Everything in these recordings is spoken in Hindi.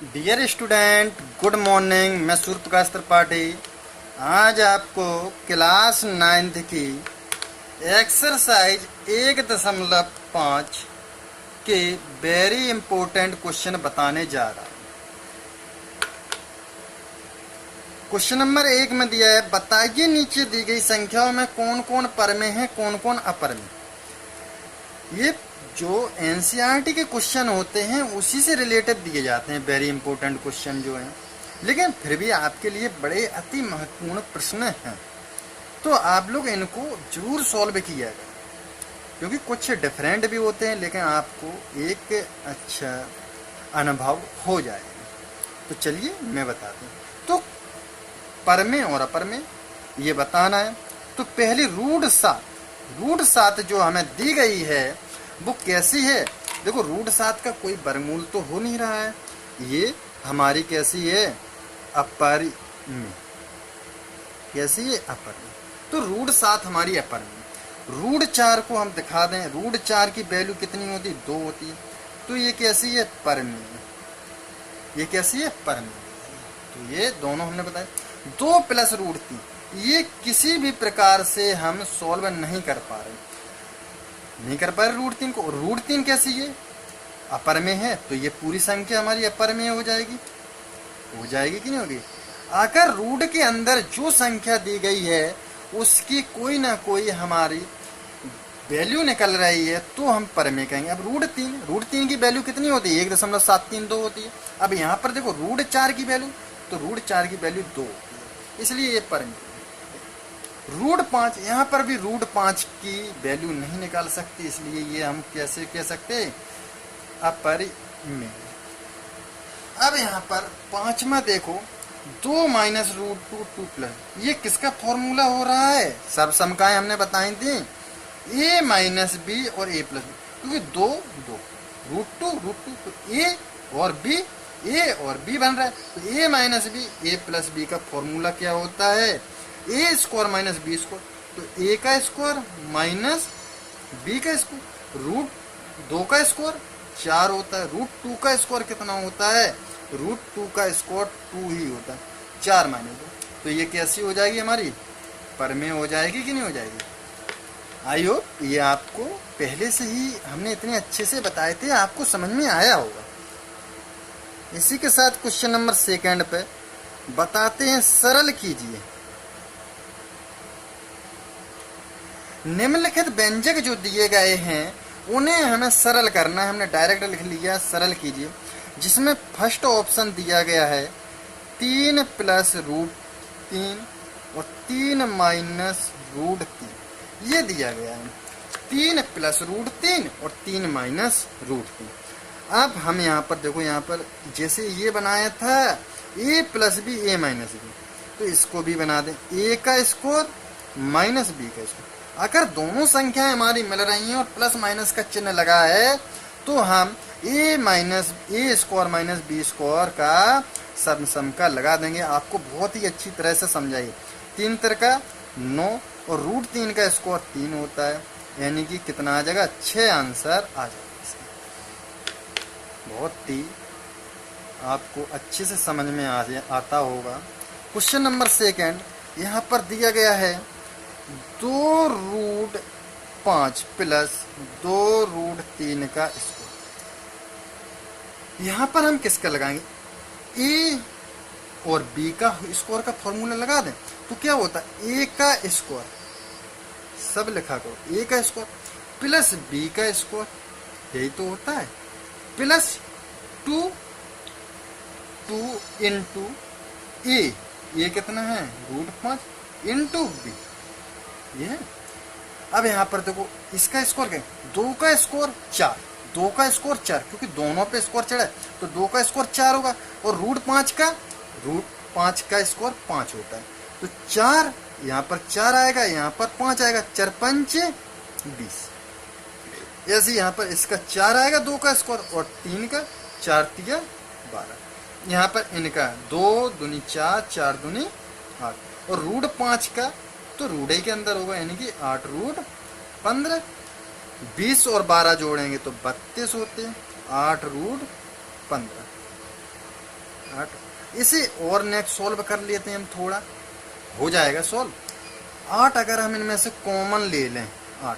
Dear student, good morning. मैं सूर्य प्रकाश त्रिपाठी आज आपको क्लास 9th की एक्सरसाइज 1.5 के वेरी इंपॉर्टेंट क्वेश्चन बताने जा रहा हूँ। क्वेश्चन नंबर 1 में दिया है, बताइए नीचे दी गई संख्याओं में कौन कौन परमे हैं, कौन कौन अपरमे। ये जो एनसीईआरटी के क्वेश्चन होते हैं उसी से रिलेटेड दिए जाते हैं, वेरी इंपॉर्टेंट क्वेश्चन जो हैं, लेकिन फिर भी आपके लिए बड़े अति महत्वपूर्ण प्रश्न हैं, तो आप लोग इनको जरूर सॉल्व कीजिएगा, क्योंकि कुछ डिफरेंट भी होते हैं लेकिन आपको एक अच्छा अनुभव हो जाएगा। तो चलिए मैं बताता हूँ। तो परमे और अपरमे ये बताना है। तो पहली रूट 7 जो हमें दी गई है वो कैसी है। देखो, रूट 7 का कोई वर्गमूल तो हो नहीं रहा है, ये हमारी कैसी है, अपरमे। कैसी है, अपरमे। तो रूट 7 हमारी अपरमे। रूट 4 को हम दिखा दें, रूट 4 की वैल्यू कितनी होती है, 2 होती है। तो ये कैसी है, परमे। ये कैसी है, परमे। तो ये दोनों हमने बताया। 2 प्लस रूट 3, ये किसी भी प्रकार से हम सॉल्व नहीं कर पा रहे रूट 3 को। रूट 3 कैसी है, अपर में है, तो ये पूरी संख्या हमारी अपर में हो जाएगी कि नहीं होगी। अगर रूट के अंदर जो संख्या दी गई है उसकी कोई ना कोई हमारी वैल्यू निकल रही है तो हम परमे कहेंगे। अब रूट 3 की वैल्यू कितनी होती है, 1.732 होती है। अब यहाँ पर देखो रूट 4 की वैल्यू, तो रूट 4 की वैल्यू 2 होती है, इसलिए ये परमे। रूट 5, यहाँ पर भी रूट 5 की वैल्यू नहीं निकाल सकते, इसलिए ये हम कैसे कह सकते, अपरमे। अब यहाँ पर 5वां देखो, 2 माइनस रूट 2 2 प्लस, ये किसका फॉर्मूला हो रहा है, सब समकाएं हमने बताई थी, a माइनस बी और a प्लस बी, क्योंकि 2 रूट 2 तो a और b बन रहा है। तो a minus B, a plus B का फॉर्मूला क्या होता है, A square minus B square. तो ए का स्क्वायर माइनस बी का स्क्वायर, रूट 2 का स्क्वायर 4 होता है। रूट 2 का स्क्वायर कितना होता है, रूट 2 का स्क्वायर 2 ही होता है, 4 माइनस 2। तो ये कैसी हो जाएगी, हमारी परमे हो जाएगी कि नहीं हो जाएगी। आई होप ये आपको पहले से ही हमने इतने अच्छे से बताए थे, आपको समझ में आया होगा। इसी के साथ क्वेश्चन नंबर 2 पे बताते हैं, सरल कीजिए। निम्नलिखित व्यंजक जो दिए गए हैं उन्हें हमें सरल करना है, हमने डायरेक्ट लिख लिया सरल कीजिए, जिसमें फर्स्ट ऑप्शन दिया गया है 3 प्लस रूट 3 और 3 माइनस रूट 3, ये दिया गया है 3 प्लस रूट 3 और 3 माइनस रूट 3। अब हम यहाँ पर देखो, यहाँ पर जैसे ये बनाया था a plus B a minus B, तो इसको भी बना दें, a का स्क्वायर माइनस बी का स्क्वायर। अगर दोनों संख्याएं हमारी मिल रही हैं और प्लस माइनस का चिन्ह लगा है तो हम a square minus B square का सम का लगा देंगे। आपको बहुत ही अच्छी तरह से समझाइए। 3 तिरका 9 और रूट 3 का स्क्वायर 3 होता है, यानी कि कितना आ जाएगा, 6 आंसर आ जाएगा। बहुत ही आपको अच्छे से समझ में आता होगा। क्वेश्चन नंबर 2 यहाँ पर दिया गया है 2 रूट 5 प्लस 2 रूट 3 का स्क्वायर। यहाँ पर हम किसका लगाएंगे, a और b का स्क्वायर का फॉर्मूला लगा दें तो क्या होता है, a का स्क्वायर, सब लिखा करो, a का स्क्वायर प्लस b का स्क्वायर, यही तो होता है, प्लस 2 इंटू a कितना है, रूट 5 इंटू b, ये है। अब यहाँ पर देखो इसका स्कोर क्या, 2 का स्कोर 4, 2 का स्कोर 4, क्योंकि दोनों पे स्कोर चढ़ा है तो 2 का स्कोर 4 होगा, और रूट 5 का स्कोर 5 होता है। तो 4 यहाँ पर 4 आएगा, यहाँ पर 5 आएगा, 4 5 20। ऐसे यहाँ पर इसका 4 आएगा 2 का स्कोर, और 3 का 4 3 12। यहाँ पर इनका 2 दूनी 4, 4 दूनी 8, और रूट 5 का तो रूट के अंदर होगा, यानी कि 8 रूट 15। 20 और 12 जोड़ेंगे तो 32 होते हैं, 8 रूट 15। 8। इसे और नेक्स्ट सॉल्व कर लेते हैं हम, थोड़ा हो जाएगा सॉल्व। 8 अगर हम इनमें से कॉमन ले लें 8,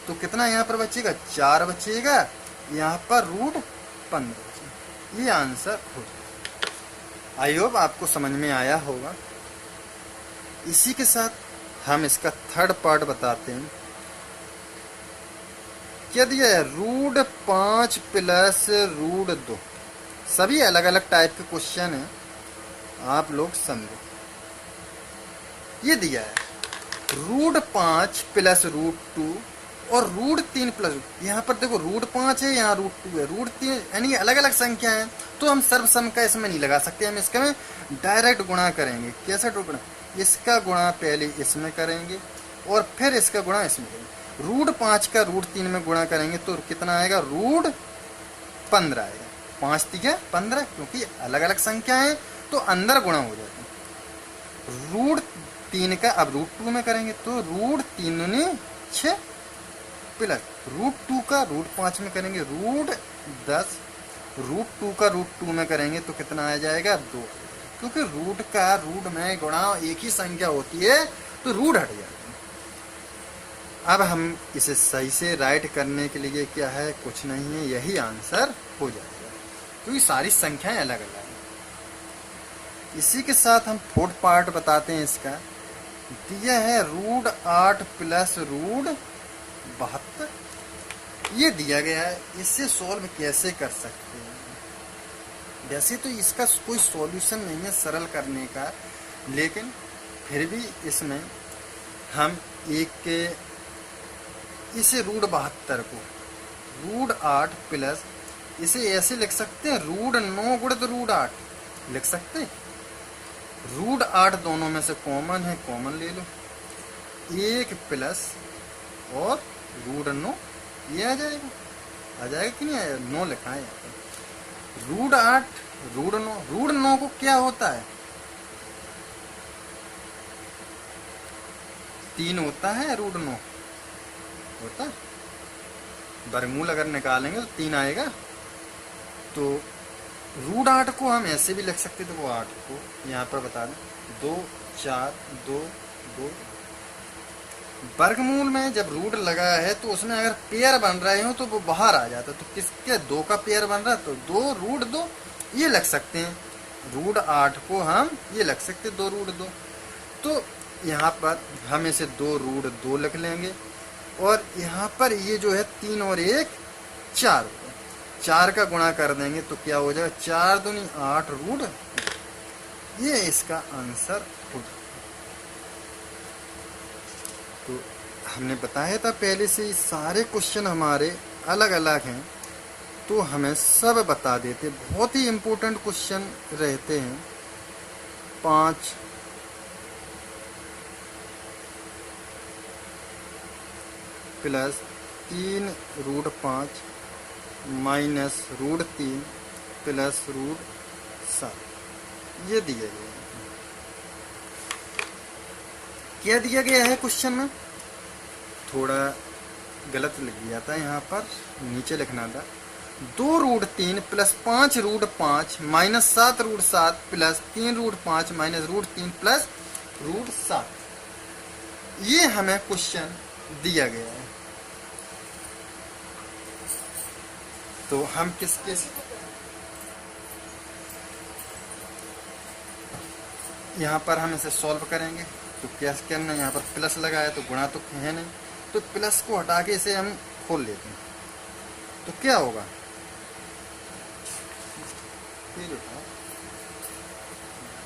तो कितना यहाँ पर बचेगा, 4 बचेगा, यहाँ पर रूट 15 बचेगा। ये आंसर हो जाएगा। आई होप आपको समझ में आया होगा। इसी के साथ हम इसका थर्ड पार्ट बताते हैं। क्या दिया है, रूट 5 प्लस रूट 2। सभी अलग अलग टाइप के क्वेश्चन हैं, आप लोग समझो। ये दिया है रूट 5 प्लस रूट 2 और रूट 3 प्लस, यहाँ पर देखो रूट 5 है, यहाँ रूट 2 है, रूट 3, यानी अलग अलग संख्या है, तो हम सर्वसम का इसमें नहीं लगा सकते, हम इसका में डायरेक्ट गुणा करेंगे। कैसे गुणा, इसका गुणा पहले इसमें करेंगे और फिर इसका गुणा इसमें करेंगे। रूट 5 का रूट 3 में गुणा करेंगे तो कितना आएगा, रूट 15 आएगा। 5 3 15, क्योंकि अलग अलग संख्या है तो अंदर गुणा हो जाता है। रूट 3 का अब रूट 2 में करेंगे तो रूट 3 दूनी 6 प्लस रूट 2 का रूट 5 में करेंगे रूट 10, रूट 2 का रूट 2 में करेंगे तो कितना आ जाएगा, 2। क्योंकि रूट का रूट में गुणा एक ही संख्या होती है तो रूट हट जाएगा। अब हम इसे सही से राइट करने के लिए क्या है, कुछ नहीं है, यही आंसर हो जाएगा, क्योंकि सारी संख्याएं अलग अलग हैं। इसी के साथ हम फोर्थ पार्ट बताते हैं। इसका दिया है रूट 8 प्लस रूट 72। ये दिया गया है, इससे सॉल्व कैसे कर सकते हैं। वैसे तो इसका कोई सॉल्यूशन नहीं है सरल करने का, लेकिन फिर भी इसमें हम इसे रूट 72 को रूट 8 प्लस, इसे ऐसे लिख सकते हैं रूट 9 गुणित रूट 8 लिख सकते हैं। रूट 8 दोनों में से कॉमन है, कॉमन ले लो, 1 प्लस और रूट 9, ये आ जाएगा कि नहीं आएगा, 9 लिखा है यहाँ पर। रूट 8 रूट 9 को क्या होता है, 3 होता है, रूट 9 होता है। वर्गमूल अगर निकालेंगे तो 3 आएगा। तो रूट 8 को हम ऐसे भी लिख सकते, तो वो 8 को यहाँ पर बता दें 2 4 2 2। वर्गमूल में जब रूट लगा है तो उसमें अगर पेयर बन रहे हो तो वो बाहर आ जाता है। तो किसके 2 का पेयर बन रहा है, तो 2 रूट 2 ये लग सकते हैं। रूट 8 को हम ये लग सकते 2 रूट 2। तो यहाँ पर हम इसे 2 रूट 2 लिख लेंगे और यहाँ पर ये जो है 3 और 1 4, 4 का गुणा कर देंगे तो क्या हो जाएगा, 4 दूनी 8 रूट, ये इसका आंसर हो जाएगा। तो हमने बताया था पहले से ही सारे क्वेश्चन हमारे अलग अलग हैं, तो हमें सब बता देते। बहुत ही इम्पोर्टेंट क्वेश्चन रहते हैं। 5 plus 3 root 5 minus root 3 plus root 7, ये दिया गया है। क्या दिया गया है क्वेश्चन में, थोड़ा गलत लिख दिया था, यहाँ पर नीचे लिखना था 2 root 3 plus 5 root 5 minus 7 root 7 plus 3 root 5 minus root 3 plus root 7। ये हमें क्वेश्चन दिया गया है। तो हम किसके यहाँ पर हम इसे सॉल्व करेंगे। तो क्या करना है, यहाँ पर प्लस लगा है तो गुणा तो है नहीं, तो प्लस को हटा के इसे हम खोल लेते हैं। तो क्या होगा,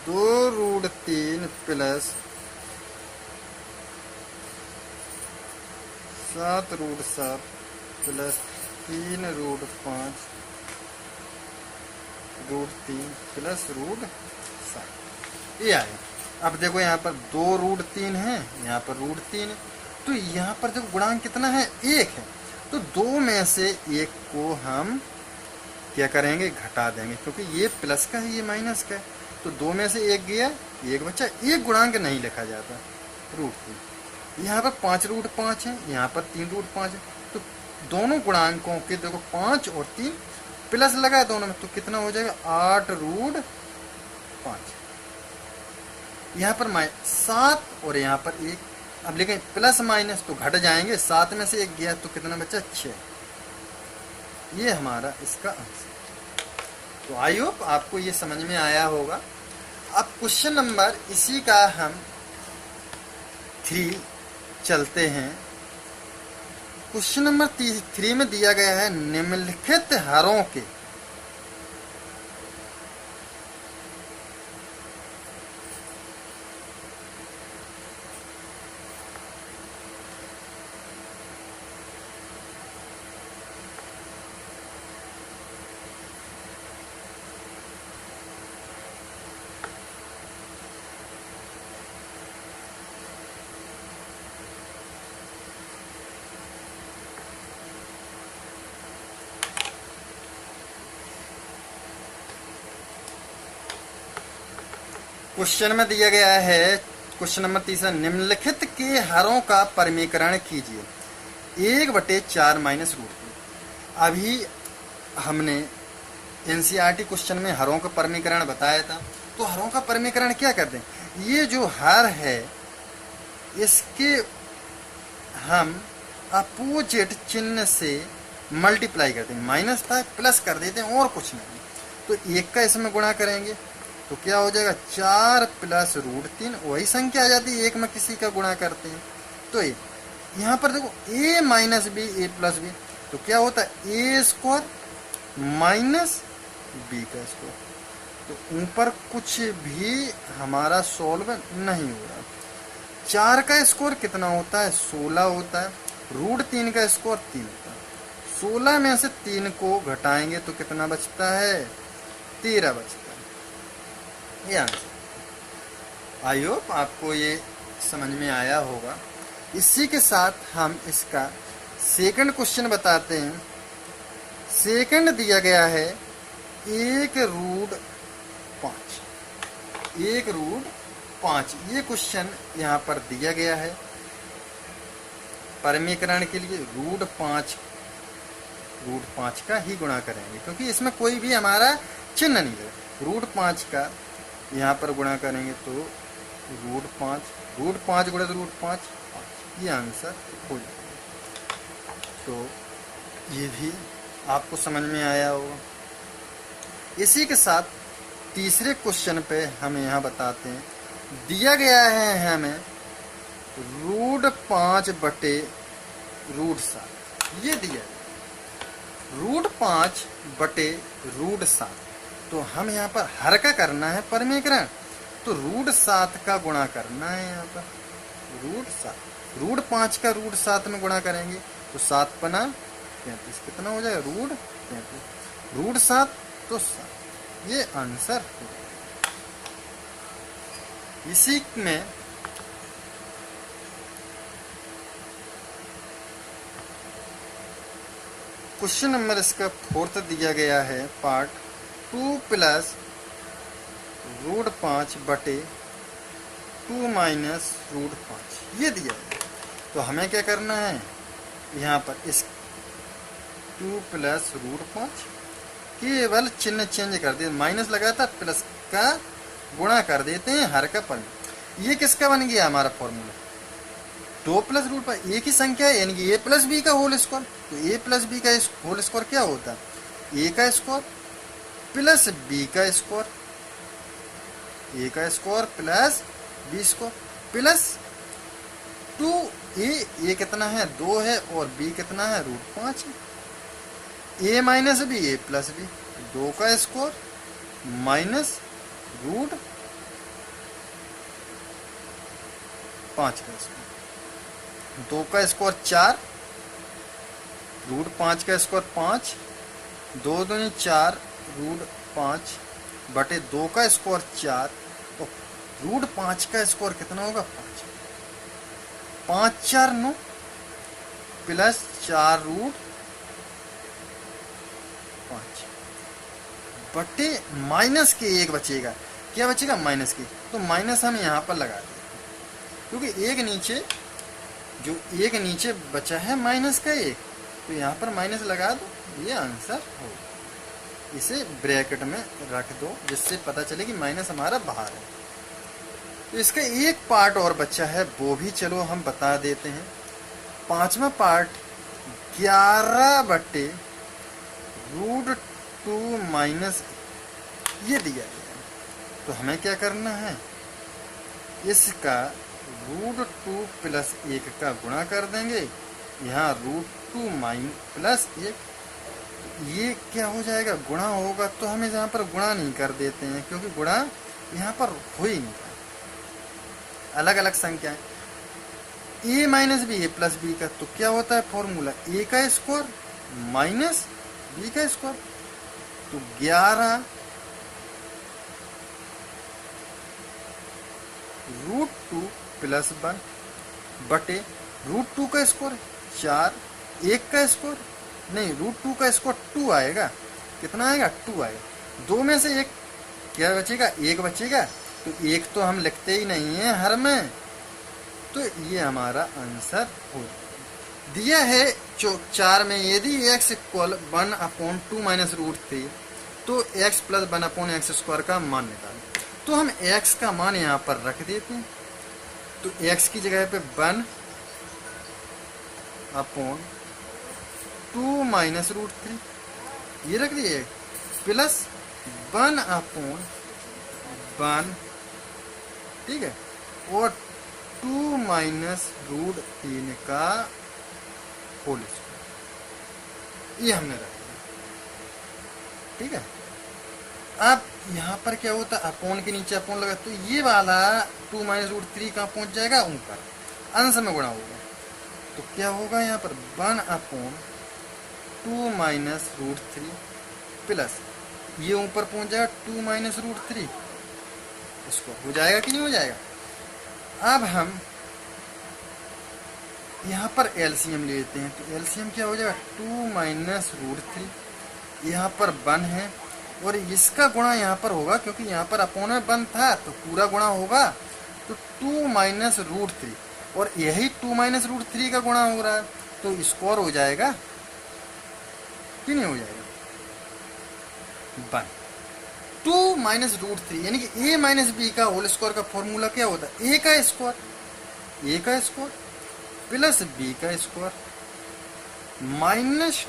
2 root 3 plus 7 root 7 plus 3 root 5 root 3 plus root 7, ये आए। अब देखो यहाँ पर 2 रूट 3 है, यहाँ पर रूट 3 है, तो यहाँ पर देखो गुणांक कितना है, 1 है। तो 2 में से 1 को हम क्या करेंगे, घटा देंगे, क्योंकि ये प्लस का है ये माइनस का है। तो 2 में से 1 गया, 1 बचा, 1 गुणांक नहीं लिखा जाता, रूट 3। यहाँ पर 5 रूट 5 है, यहाँ पर 3 रूट 5 है। तो दोनों गुणांकों के देखो 5 और 3, प्लस लगा दोनों में तो कितना हो जाएगा 8√5। यहाँ पर 7 और यहाँ पर 1। अब लेकिन प्लस माइनस तो घट जाएंगे, 7 में से 1 गया तो कितना बचा 6। ये हमारा इसका आंसर। तो आई होप आपको ये समझ में आया होगा। अब क्वेश्चन नंबर इसी का हम 3 चलते हैं। क्वेश्चन नंबर 3 में दिया गया है निम्नलिखित हरों के क्वेश्चन में दिया गया है क्वेश्चन नंबर 3 निम्नलिखित के हरों का परिमीकरण कीजिए 1/4 माइनस √2। अभी हमने एनसीईआरटी क्वेश्चन में हरों का परिमीकरण बताया था। तो हरों का परिमीकरण क्या करते हैं, ये जो हर है इसके हम अपोजिट चिन्ह से मल्टीप्लाई करते हैं, माइनस था प्लस कर देते हैं और कुछ नहीं। तो 1 का इसमें गुणा करेंगे तो क्या हो जाएगा 4 + √3। वही संख्या आ जाती है, 1 में किसी का गुणा करते हैं। तो ये यहाँ पर देखो a - b a + b तो क्या होता है a² - b²। तो ऊपर कुछ भी हमारा सॉल्व नहीं हो रहा। 4 का स्क्वायर कितना होता है 16 होता है, √3 का स्क्वायर 3 होता है। 16 में से 3 को घटाएंगे तो कितना बचता है 13 बचता है। ये आंसर। आई होप आपको ये समझ में आया होगा। इसी के साथ हम इसका सेकंड क्वेश्चन बताते हैं। सेकंड दिया गया है 1√5। 1√5 ये क्वेश्चन यहाँ पर दिया गया है। परिमीकरण के लिए √5 का ही गुणा करेंगे क्योंकि इसमें कोई भी हमारा चिन्ह नहीं है। √5 का यहाँ पर गुणा करेंगे तो √5 गुणा √5 ये आंसर हो जाएगा। तो ये भी आपको समझ में आया होगा। इसी के साथ तीसरे क्वेश्चन पे हम यहाँ बताते हैं। दिया गया है हमें √5/√7 ये दिया है √5/√7। तो हम यहाँ पर हर का करना है परिमीकरण तो √7 का गुणा करना है। यहाँ पर √5 का √7 में गुणा करेंगे तो 7 × 5 = 35 कितना हो जाएगा √35 √7 तो 7 ये आंसर हो। इसी में क्वेश्चन नंबर इसका 4 दिया गया है पार्ट 2 + √5/2 - √5 ये दिया है। तो हमें क्या करना है यहाँ पर इस 2 + √5 केवल चिन्ह चेंज कर देते, माइनस लगाया था प्लस का गुणा कर देते हैं हर का पर। ये किसका बन गया हमारा फॉर्मूला 2 + √5 एक ही संख्या है यानी कि a + b का होल स्क्वायर। तो a + b का होल स्क्वायर क्या होता है a का स्क्वायर प्लस b का स्क्वायर, a का square plus b square plus 2a कितना है 2 है और b कितना है √5 है। a - b a + b 2 का स्क्वायर माइनस √5 का स्क्वायर, 2 का स्क्वायर 4 √5 का स्क्वायर 5 2 दूनी 4 √5/2 का स्क्वायर 4 तो √5 का स्क्वायर कितना होगा 5 5 4 9 प्लस 4 √5 बटे माइनस के 1 बचेगा। क्या बचेगा माइनस के, तो माइनस हम यहाँ पर लगा दें क्योंकि एक नीचे बचा है माइनस का 1 तो यहाँ पर माइनस लगा दो ये आंसर होगा। इसे ब्रैकेट में रख दो जिससे पता चले कि माइनस हमारा बाहर है। तो इसका एक पार्ट और बचा है, वो भी चलो हम बता देते हैं। पांचवा पार्ट 11/√2 माइनस ये दिया गया है। तो हमें क्या करना है, इसका √2 + 1 का गुणा कर देंगे, यहाँ √2 + 1, ये क्या हो जाएगा, गुणा होगा। तो हमें यहाँ पर गुणा नहीं कर देते हैं क्योंकि गुणा यहाँ पर हो ही नहीं था, अलग अलग संख्याएं। a - b a + b का तो क्या होता है फॉर्मूला, a का स्क्वायर माइनस b का स्क्वायर। तो 11 √2 + 1 बटे √2 का स्क्वायर 4, 1 का स्क्वायर नहीं, √2 का स्क्वायर 2 आएगा। कितना आएगा, 2 आएगा। 2 में से एक क्या बचेगा, 1 बचेगा। तो 1 तो हम लिखते ही नहीं है हर में, तो ये हमारा आंसर हो दिया है। 4 में यदि x = 1/2 - √3 तो x + 1/x² का मान निकालें। तो हम x का मान यहाँ पर रख देते हैं। तो x की जगह पे 1/2 - √3 ये रख दिए, प्लस 1/1, ठीक है, और 2 - √3 का होल स्क्वायर, ये हमने रख दिया, ठीक है। अब यहाँ पर क्या होता है, अपॉन के नीचे अपॉन लगा, तो ये वाला 2 - √3 कहाँ पहुंच जाएगा, ऊपर अंश में गुणा होगा। तो क्या होगा यहाँ पर 1/2 - √3 प्लस ये ऊपर पहुंच जाएगा 2 - √3, इसको हो जाएगा कि नहीं हो जाएगा। अब हम यहाँ पर एलसीएम लेते हैं। तो एलसीएम क्या हो जाएगा, 2 - √3, यहाँ पर 1 है और इसका गुणा यहाँ पर होगा क्योंकि यहाँ पर अपॉन में 1 था तो पूरा गुणा होगा। तो 2 - √3 और यही 2 - √3 का गुणा हो रहा है, तो स्क्वायर हो जाएगा कि नहीं हो जाएगा, 1 2 - √3 यानी कि a - b का होल स्क्वायर का फॉर्मूला क्या होता है, a का स्क्वायर प्लस b का स्क्वायर माइनस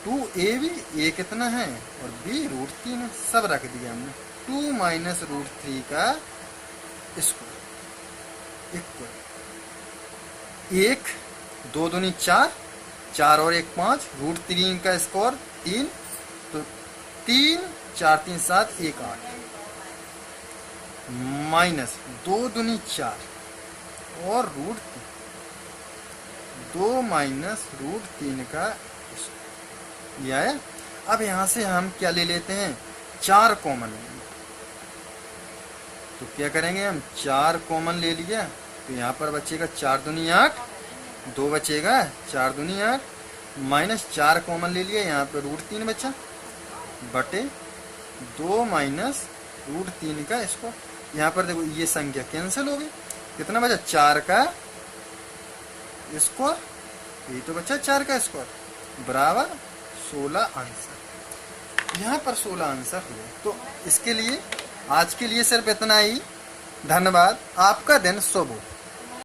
2ab, a कितना है और b √3 है, सब रख दिया हमने। 2 - √3 का स्क्वायर इक्वल 1 2 दूनी 4, 4 और 1 5, √3 का स्क्वायर 3, तो 3 4 3 7 1 8, माइनस 2 दूनी 4 और √2 -√3 का ये आया। अब यहाँ से हम क्या ले लेते हैं, 4 कॉमन लेंगे। तो क्या करेंगे हम, 4 कॉमन ले लिया, तो यहाँ पर बचेगा 4 दूनी 8, 2 बचेगा 4 दूनी 8, माइनस 4 कॉमन ले लिया, यहाँ पर √3 बचा, बटे 2 - √3 का इसको। यहाँ पर देखो ये संख्या कैंसिल हो गई, कितना बचा, 4 का स्क्वायर, यही तो बचा 4 का स्क्वायर बराबर 16 आंसर। यहाँ पर 16 आंसर हुए। तो इसके लिए आज के लिए सिर्फ इतना ही। धन्यवाद, आपका दिन शुभ हो।